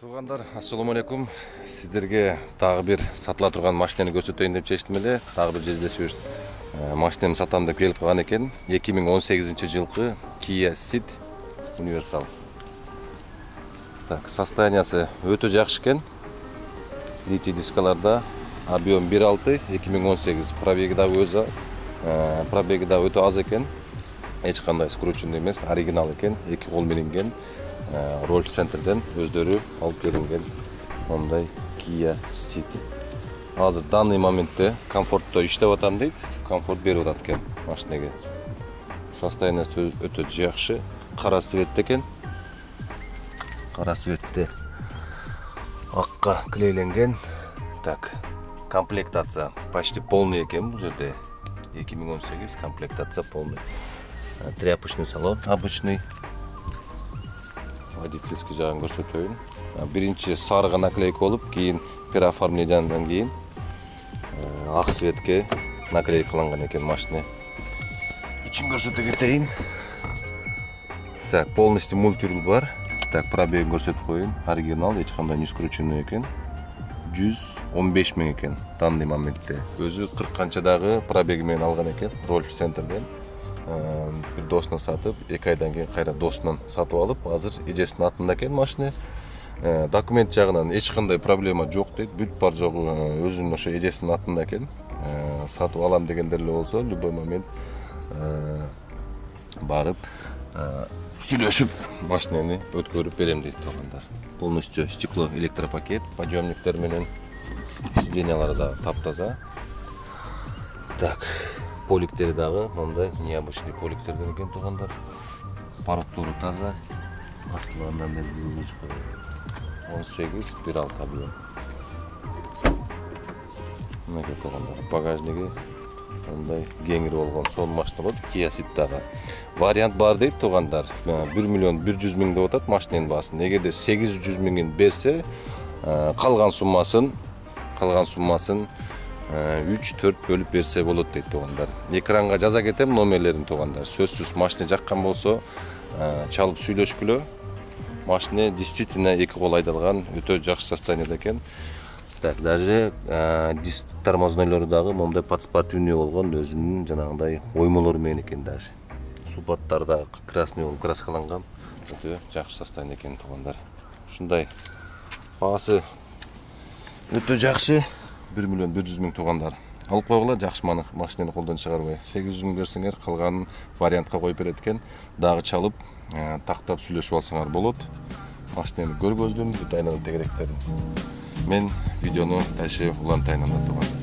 Туугандар, ассаламу алейкум. Сиздерге дагы бир сатыла турган машинаны көрсөтөйүн деп чечтим эле. Дагы бир кездешүүбүз. Машинамды сатам деп келип калган экен. 2018-жылкы Kia Ceed универсал. Так, состояниясы өтө жакшы экен. Литий дискаларда объем 1.6, 2018. Пробеги да өзү, пробеги да өтө аз экен. Эч кандай скрученный эмес, оригинал экен. 2 кол менен Rolf Center'den өздөрү алып келинген мондай Kia Ceed. Азыр данный моментте комфортто иштеп атам дейт, комфорт берип атат экен машинеге. Состояниясы өтө жакшы, кара цветте экен. Кара цветте акка клейленген. Так, комплектация почти полный экен бул жерде. 2018 комплектация полный. Тряпочный салон, обычный. Водительский жагын көрсөтөйүн. Биринчи сарыга наклейка болуп, кийин переоформлениядан кийин ак цветке наклейкаланган экен машина. Ичин көрсөтө кетейин. Так, полностью мультирул бар. Так, пробег көрсөтүп коеюн. Оригинал, эч кандай не скрученный экен. 115 миң экен данный моментте. Өзү 40 канчадагы пробеги менен алган экен, Rolf Center'den. Bir dostuna satıp, 2 aydan keyin kayra dostundan satıp alıp, hazır ecesinin atında eкен машина. Dokument жагынан эч кандай проблема жок дейт. Бүт бар жогу өзүнүн ошо эжесинин атында экен. Сатып алам дегендер эле болсо, любой момент барып, сүйлөшүп машинени өткөрүп берем дейт туугандар. Полностью стекло электропакет, подъемниктер менен сиденьялары да таптаза. Так, поликтери дагы мондай необычный поликтерден экен туугандар. Пароктору таза. Астыларынан бери 18 1.6 объем. Мынакей туугандар, багажниги мондай кеңири болгон сонун машина болот. Kia Ceed дагы вариант бар дейт туугандар. 1 миллион 100 миң деп атат машинанын баасын. Эгерде 800 миңин берсе, калган суммасын 3-4 бөлүп берсе болот дейт туугандар. Экранга жаза кетем номерлерин туугандар. Сөзсүз машина жаккан болсо, чалып сүйлөшкүлө. Машина действительно 2 кол айдалган, өтө жакшы состояниеде экен. Так, даже диск тормознойлору дагы момдай подспортивный болгон, өзүнүн жанагындай оймолору менен экен даже. Суппорттар да красный болуп краскаланган, өтө жакшы состояние экен туугандар. Ушундай баасы өтө жакшы. 1 миллион 100 миң туугандар. Алып койгула, жакшы машинаны колдон чыгарбай. 800 миң берсеңер, калганын вариантка коюп берет экен. Дагы чалып, тактап сүйлөшүп алсаңар болот. Машинаны көргөздүм, бүт айнала тегеректерин. Мен видеону дальше улантайын анда туугандар.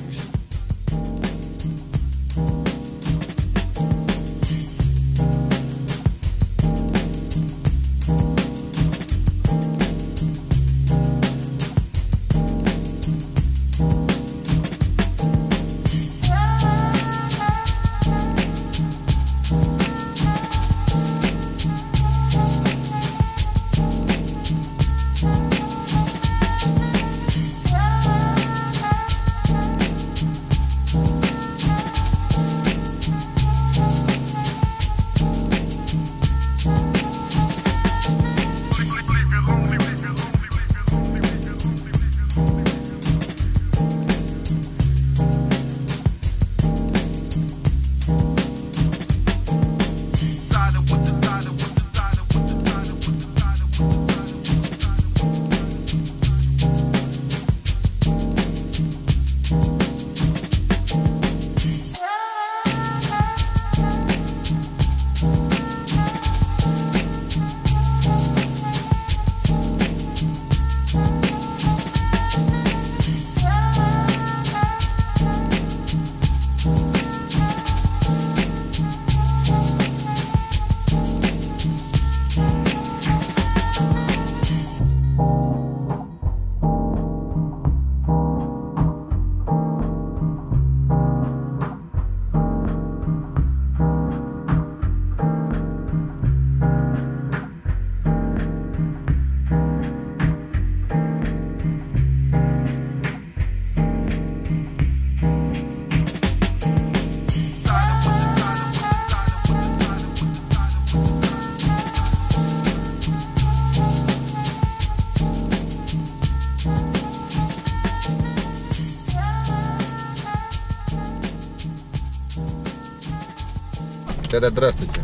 Дядя, здравствуйте.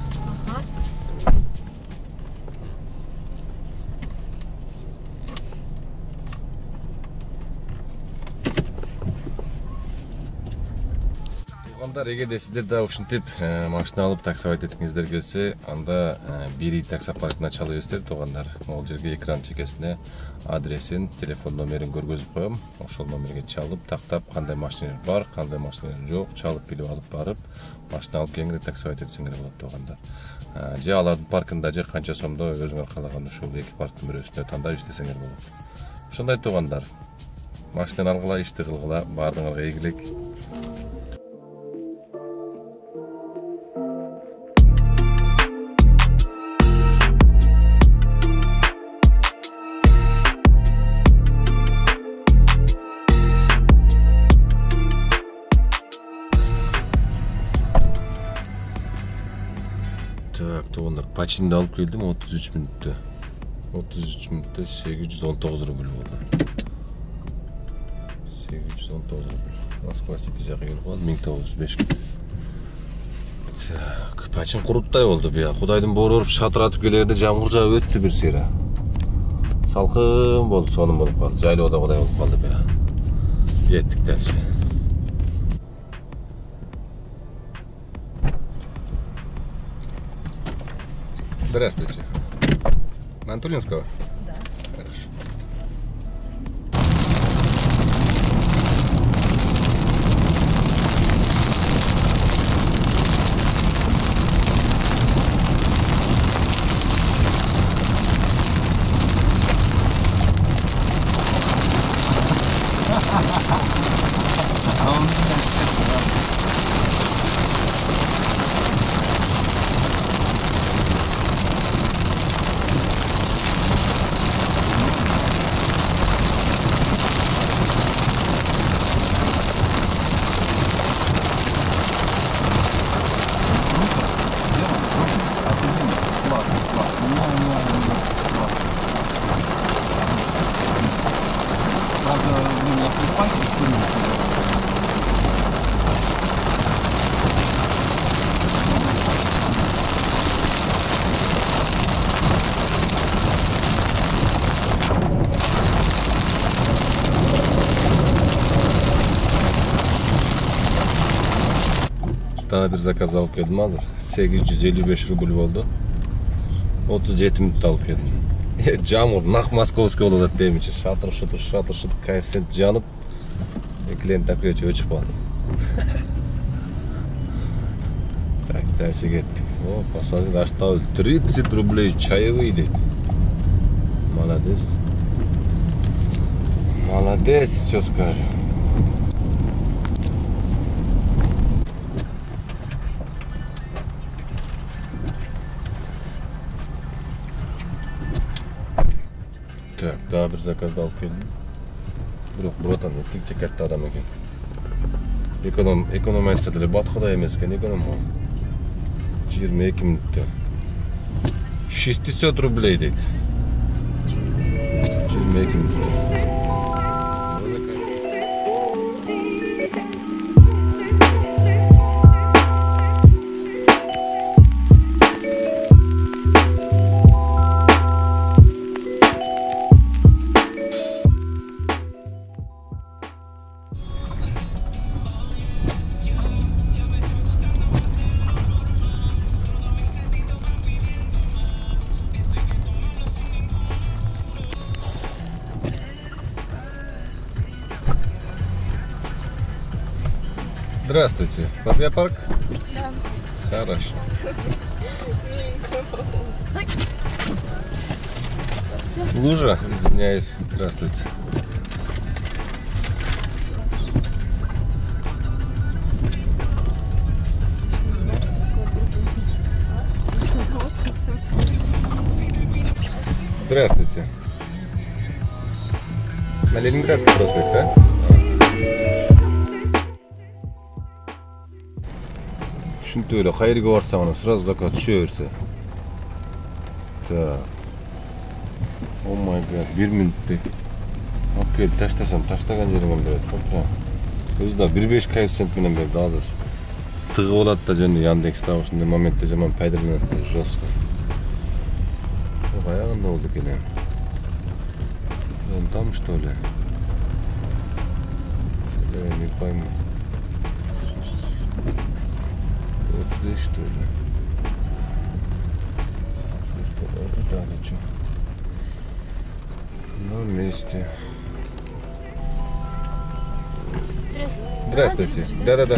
Туғандар, егерде сіздер да ушинтип машина алып таксовать этиңиздер келсе, анда бири таксопаркына чалып өстер туғандар. Ол жерге экран чекесине адресин, телефон номерин көргөзүп коем. Ошол номерге чалып, тактап, кандай машина бар, кандай машина жок, чалып билип алып барып, машина алып келгенде таксовать этсеңер болот туғандар. Же алардын паркында же канча сомдо өзүңөр каалаган ушул эки парктын бирөөсүндө тандап иштесеңер болот. Ошондой туғандар. Машина алгыла, ишти кылгыла, баардыгыңарга ийгилик. Так, туғандар, починді алып келдім 33 минутта. 33 минутта 819 рубль болды. 819 рубль. Москва Сити жаққа келіп қалды, 1905. Так, почин құруттай болды бия. Құдайдың бор ұрып шатыратып келерде жамғыр жауып өтті бір сері. Салқын болды, соным болып қалды. Жайлы ода құдай болып қалды бия. Еттік дәлше. Здравствуйте. Мантулинского? Да. Хорошо. Daha bir zakaz alıp geldim hazır. 855 rubl oldu. 37 minut alıp geldim. Camur, nak Moskovskiy oldu deyim için. Şatır şatır koeffisient janıp klient takıyor öçüp aldı. Так, дальше gittik. O пассажир оставил 30 рублей чаевые deydi. Молодец. Молодец, что скажу. Так, daha bir zakazda alıp geldim. Biroq buradan erkekçe katta adam ekan. Ekonom aytsa деле батқыда емес екен ekonom. 22 minutda. 600 рублей deydi. 22 minutda. Здравствуйте. Фабиапарк? Да. Хорошо. Лужа, извиняюсь. Здравствуйте. Здравствуйте. На Ленинградский проспект, да? Шунтуй эле кайерге барсаң аны сразу заказ түшө берсе. Так. О май гад, 1 минутте. Алып келип таштасам, таштаган жериңен берет. Прям. Өзү да 1.5 коэффициент менен берди азыр. тыгы болот да жөн Яндекс да ушундай моментте жаман пайдаланат жестко. Баягында болду экен. Он там что ли? Я не пойму. Вот здесь что ли? Да, ничего. На месте. Здравствуйте. Здравствуйте. Да-да-да.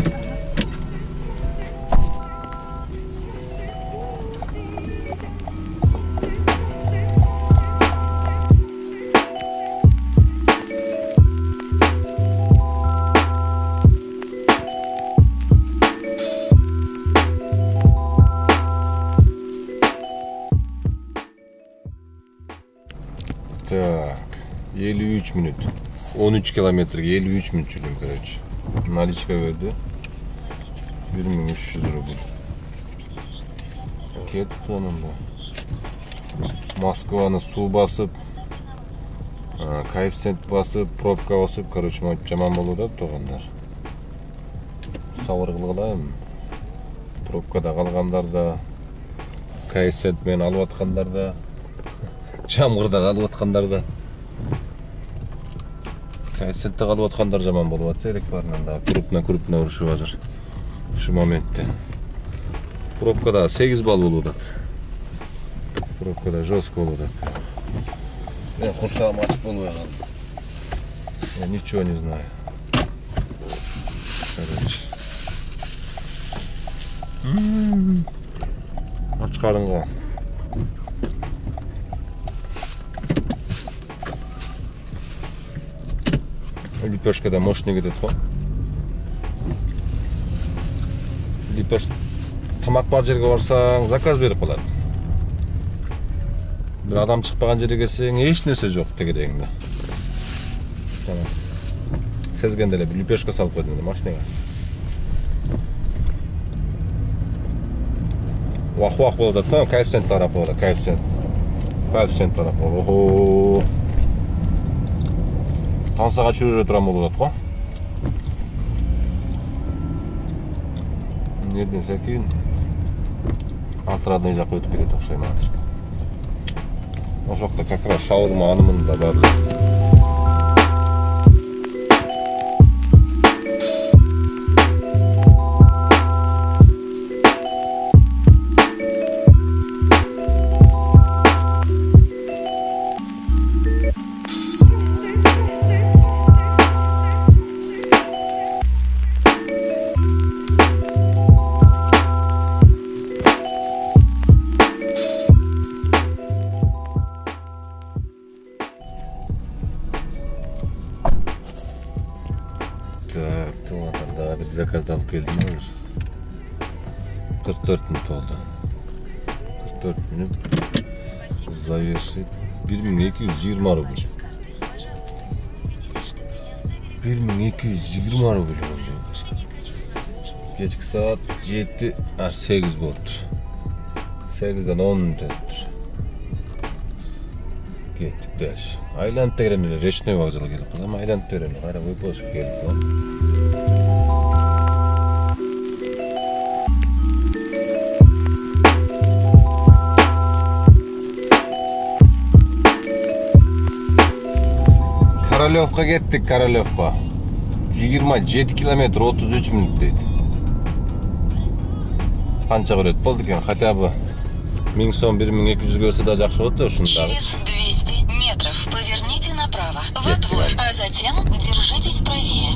Так, 53 minut. 13 kilometrege 53 minut жүрдüm короче. Наличка verdi. 1300 euro bu. Ketdi anında. Moskvani suv basıp, koeffitsient basıp, probka basıp, короче, жаман болуп атат тоғандар. Сабыр кылгыла. Пробкада калгандар да, коэффициент менен алып аткандар да, жамгырда калып аткандар да. Коэффициентте калып аткандар жаман болуп атса керек барынан да крупно урушуп азыр. Şu momentте. Пробкада 8 балл болуп атат. Пробкада жестко болуп атат. Мен курсагым ачып болбой калды. Я ничего не знаю. Короче. Ач карынга. Лепешкада мощный кетет го. Лепеш тамак бар жерге барсаң, заказ берип калат. Бир адам чыкпаган жерге келсең, эч нерсе жок тегерегиңде. Тамам. Сезгенде эле бир лепешка салып койдум машинага. Вах-вах болуп атат, коэффициент тарап болот, коэффициент тарап. Ого. Тансага чүрө турам болуп атат го. Неден секин Алтырадный жакка өтүп кетет окшойм азыр. Ошокто как раз шаурма анымында бар. Так, да, bir zakaz da alıp geldim olur. 44 minut oldu. 44 minut. Zaverşit 1220 rubl. 1220 rubl oldu. Geçki saat 7, 8 boldu. 8'den 10 minut ettir. Kettik 5. Aylanıp tegreniyle Reşnoy vokzala gelip kalam. Aylanıp tegreniyle kayra Voyposku gelip kalam. Karalyovka kettik, Karalyovka. 27 kilometre 33 minut deydi. Qancha ko'radi bo'ldi ekan, хотя бы 1000 so'm 1200 ko'rsa da yaxshi bo'ladi ушunda. Через 200 метров поверните направо во двор, а затем держитесь правее.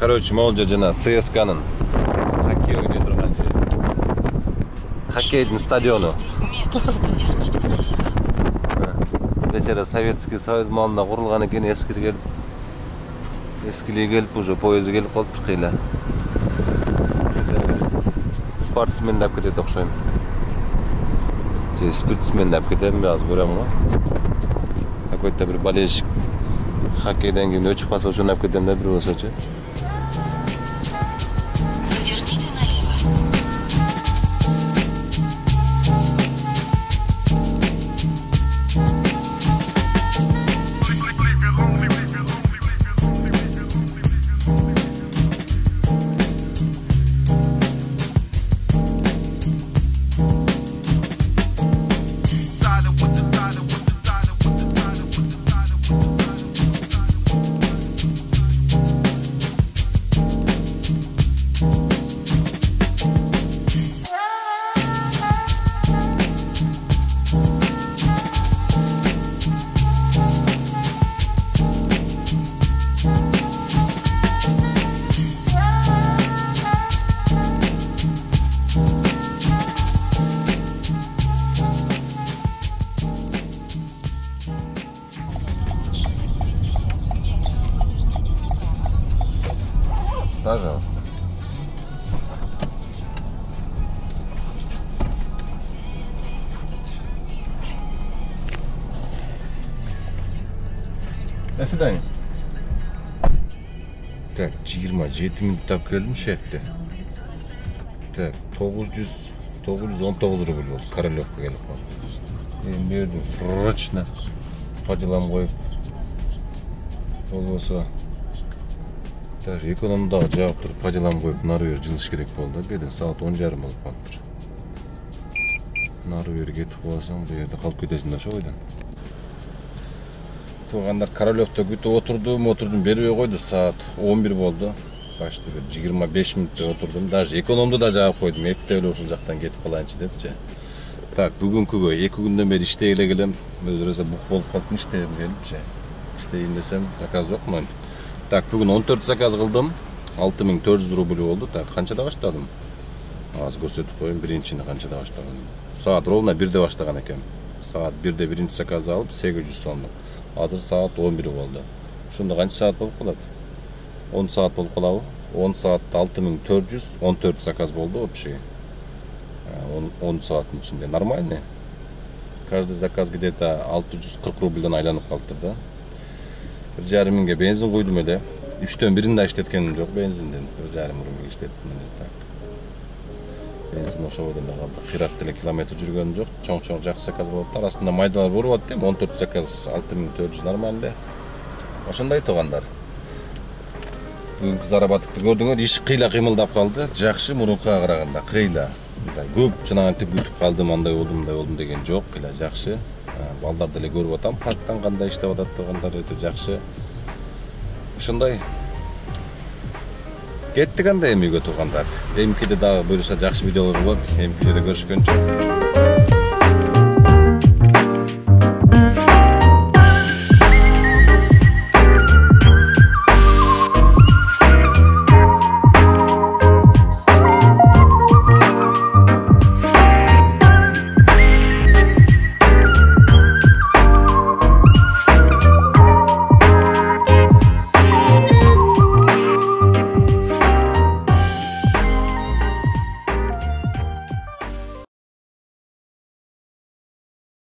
Короче, mo'lja jana CSK'nın hokkey o'ynay turgan joyi. Hokkeyning stadioni. Kechara Sovetskiy Soyuz malında qurilgan ekan, eskiliğe gelip уже poyezi gelip qolib chiqayla. Sportsmen deb ketadi o'xshaydi. Sportsmen deb ketadi, biraz ko'raman go. Какой-то bir болельщик hokkeydan keyin o'chib qolsa o'shani deb ketadi bir bo'lsa-chi. Поверните налево. Пожалуйста. До свидания. Так, 27 минуттап келдім шетте. Так, 919 рубль болды. Королевка келіп қалды. Мен бердім срочно по делам қойып. Ол болса даже экономдағы жауып тұрып по делам қойып нары бері жылыш керек болды. Берден сағат 10:30 болып қалып тұр. Нары бері кетіп қалсаң, бұл жерде қалып кетесіңдер ше ойдан. Туғандар Королевта күтіп отырдым, бербей қойды, сағат 11 болды. Başta 25 минутта отырдым, даже экономды да жаап қойдым, ептеулі ушул жақтан кетіп қалайыншы депчи. Так, бүгүнкүгө 2 күндөн бери иштей эле келем. Өзүрөсө бук болуп калыптым, иштейм келипчи. Иштейин десем, заказ жок мын. Так, бүгүн 14 заказ кылдым. 6400 рубль болду. Так, канчада баштадым? Азыр көрсөтүп коеюн, биринчини канчада баштаган. Саат ровно 1-де баштаган экем. Саат 1-де биринчи заказды алып 800 сомдук. Азыр саат 11 болду. Ушунда канча саат болуп калат? 10 saat болуп калабы. 10 saatта 6400, 14 заказ болду общий. 10 сааттын ичинде нормально. Каждый заказ где-то 640 рубльден айланып калыптыр да. 1,5 миңге бензин куйдум эле. 3төн бирин да иштеткеним жок бензинден. 1,5 миңге иштеттим эле так. Бензин ошодон да калды. Кыйрат деле километр жүргөнүм жок. Чоң жакшы заказ болупту. Арасында майдалар болуп атты. 14 заказ 6400 нормально. Ошондой туугандар. Бүгүнкү заработокты көрдүңөр, иш кыйла кыймылдап калды. Жакшы мурункуга караганда кыйла. Көп чынаган күтүп калдым, андай болдум деген жок, кыйла жакшы. Балдар деле көрүп атам, парктан кандай иштеп атат дегендар өтө жакшы. Ошондой. Кеттик анда эми үйгө туугандар. Эмкиде дагы буюрса жакшы видеолор болот. Эми видеодо көрүшкөнчө.